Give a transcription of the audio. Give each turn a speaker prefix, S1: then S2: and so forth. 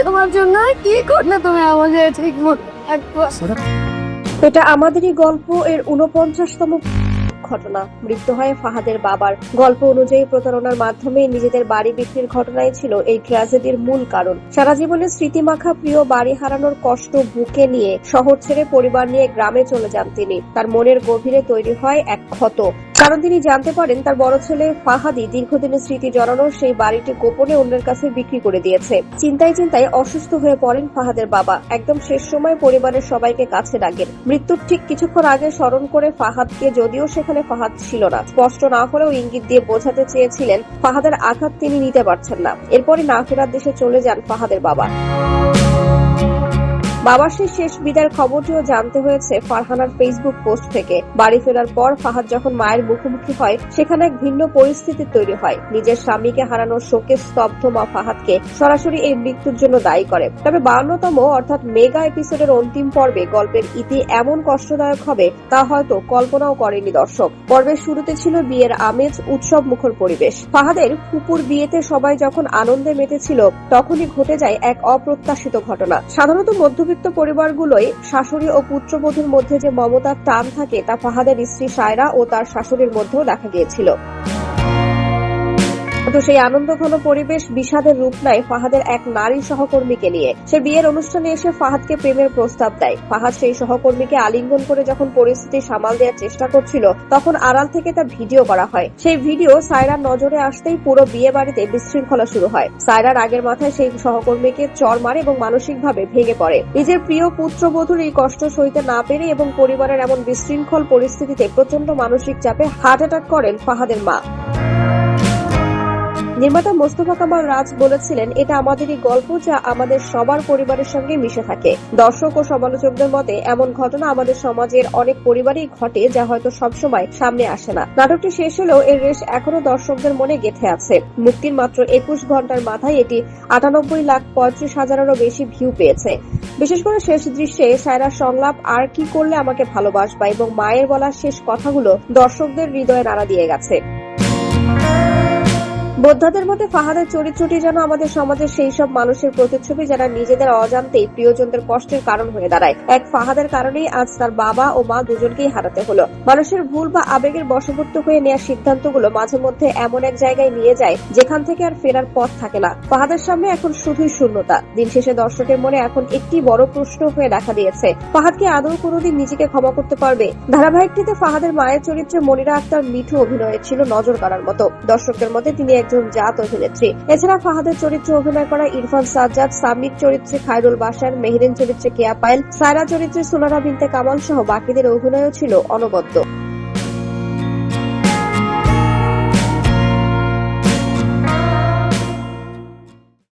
S1: তোমার জন্য কি করলে তুমি আমাকে ঠিক মতো
S2: এটা আমাদেরই গল্প এর 49তম ঘটনা। মৃত্যু হয় ফাহাদের বাবার। গল্প অনুযায়ী প্রতারণার মাধ্যমে নিজেদের বাড়ি বিক্রির ঘটনাই ছিল এই ট্র্যাজেডির মূল কারণ। সারা জীবনের স্মৃতিমাখা প্রিয় বাড়ি হারানোর কষ্ট বুকে নিয়ে শহর ছেড়ে পরিবার নিয়ে গ্রামে চলে যান তিনি। তার মনের গভীরে তৈরি হয় এক ক্ষত, কারণ তিনি জানতে পারেন তার বড় ছেলে ফাহাদি দীর্ঘদিনের স্মৃতি জড়ানো সেই বাড়িটি গোপনে অন্যের কাছে বিক্রি করে দিয়েছে। চিন্তায় চিন্তায় অসুস্থ হয়ে পড়েন ফাহাদের বাবা। একদম শেষ সময় পরিবারের সবাইকে কাছে ডাকেন। মৃত্যুর ঠিক কিছুক্ষণ আগে স্মরণ করে ফাহাদকে, যদিও সেখানে ফাহাদ ছিল না, স্পষ্ট না হলেও ইঙ্গিত দিয়ে বোঝাতে চেয়েছিলেন ফাহাদের আঘাত তিনি নিতে পারছেন না। এরপরই না ফেরার দেশে চলে যান ফাহাদের বাবা। বাবার সেই শেষ বিদায়ের খবরটিও জানতে হয়েছে ফারহানার ফেসবুক পোস্ট থেকে। বাড়ি ফেরার পর ফাহাদ যখন মায়ের মুখোমুখি হয়, সেখানে এক ভিন্ন পরিস্থিতি তৈরি হয়। নিজের স্বামীকে হারানোর শোকে স্তব্ধ মা ফাহাদকে সরাসরি এই মৃত্যুর জন্য দায়ী করে। তবে 52তম অর্থাৎ মেগা এপিসোডের অন্তিম পর্বে গল্পের ইতি এমন কষ্টদায়ক হবে তা হয়তো কল্পনাও করেনি দর্শক। পর্বের শুরুতে ছিল বিয়ের আমেজ, উৎসব মুখর পরিবেশ। ফাহাদের ফুপুর বিয়েতে সবাই যখন আনন্দে মেতেছিল, তখনই ঘটে যায় এক অপ্রত্যাশিত ঘটনা। সাধারণত মধ্যবিত্ত পরিবারগুলোই শাশুড়ি ও পুত্রবধূর মধ্যে যে মমতার টান থাকে তা ফাহাদের স্ত্রী সায়রা ও তার শাশুড়ির মধ্যেও দেখা গিয়েছিল। কিন্তু সেই আনন্দঘন পরিবেশ বিষাদের রূপ নেয় ফাহাদের এক নারী সহকর্মীকে নিয়ে। সে বিয়ের অনুষ্ঠানে এসে ফাহাদকে প্রেমের প্রস্তাব দেয়। ফাহাদ সেই সহকর্মীকে আলিঙ্গন করে যখন পরিস্থিতি সামাল দেওয়ার চেষ্টা করছিল, তখন আড়াল থেকে তা ভিডিও করা হয়। সেই ভিডিও সায়রার নজরে আসতেই পুরো বিয়ে বাড়িতে বিশৃঙ্খলা শুরু হয়। সায়রার আগের মাথায় সেই সহকর্মীকে চড় মারে এবং মানসিকভাবে ভেঙে পড়ে। নিজের প্রিয় পুত্রবধূর এই কষ্ট সইতে না পেরে এবং পরিবারের এমন বিশৃঙ্খল পরিস্থিতিতে প্রচন্ড মানসিক চাপে হার্ট অ্যাটাক করেন ফাহাদের মা। নির্মাতা মোস্তফা কামাল রাজ বলেছিলেন, এটা আমাদেরই গল্প যা আমাদের সবার পরিবারের সঙ্গে মিশে থাকে। দর্শক ও সমালোচকদের মতে এমন ঘটনা আমাদের সমাজের অনেক পরিবারেই ঘটে, যা হয়তো সবসময় সামনে আসে না। নাটকটি শেষ হলেও এর রেশ এখনো দর্শকদের মনে গেঁথে আছে। মুক্তির মাত্র 21 ঘন্টার মাথায় এটি 98,35,000-এরও বেশি ভিউ পেয়েছে। বিশেষ করে শেষ দৃশ্যে সায়রার সংলাপ আর কি করলে আমাকে ভালোবাসবা এবং মায়ের বলা শেষ কথাগুলো দর্শকদের হৃদয়ে নাড়া দিয়ে গেছে। বোদ্ধাদের মতে ফাহাদের চরিত্রটি যেন আমাদের সমাজের সেই সব মানুষের প্রতিচ্ছবি যারা নিজেদের অজান্তেই প্রিয়জনদের কষ্টের কারণ হয়ে দাঁড়ায়। এক ফাহাদের কারণেই আজ তার বাবা ও মা দুজনকেই হারাতে হলো। মানুষের ভুল বা আবেগের বশবর্তী হয়ে নেওয়া সিদ্ধান্তগুলো মাঝে মধ্যে এমন এক জায়গায় নিয়ে যায় যেখান থেকে আর ফেরার পথ থাকে না। ফাহাদের সামনে এখন শুধুই শূন্যতা। দিন শেষে দর্শকের মনে এখন একটি বড় প্রশ্ন হয়ে দেখা দিয়েছে, ফাহাদ কি আদৌ কোনোদিন নিজেকে ক্ষমা করতে পারবে? ধারাবাহিকটিতে ফাহাদের মায়ের চরিত্রে মনিরা আক্তার মিঠু অভিনয়ে ছিল নজর কাড়ার মতো। দর্শকদের মতে তিনি একজন জাত অভিনেত্রী। এছাড়া ফাহাদের চরিত্রে অভিনয় করা ইরফান সাজ্জাদ, সামির চরিত্রে খায়রুল বাশার, মেহরিন চরিত্রে কেয়া পায়েল, সায়রা চরিত্রে সুলারা বিনতে কামাল সহ বাকিদের অভিনয়ও ছিল অনবদ্য।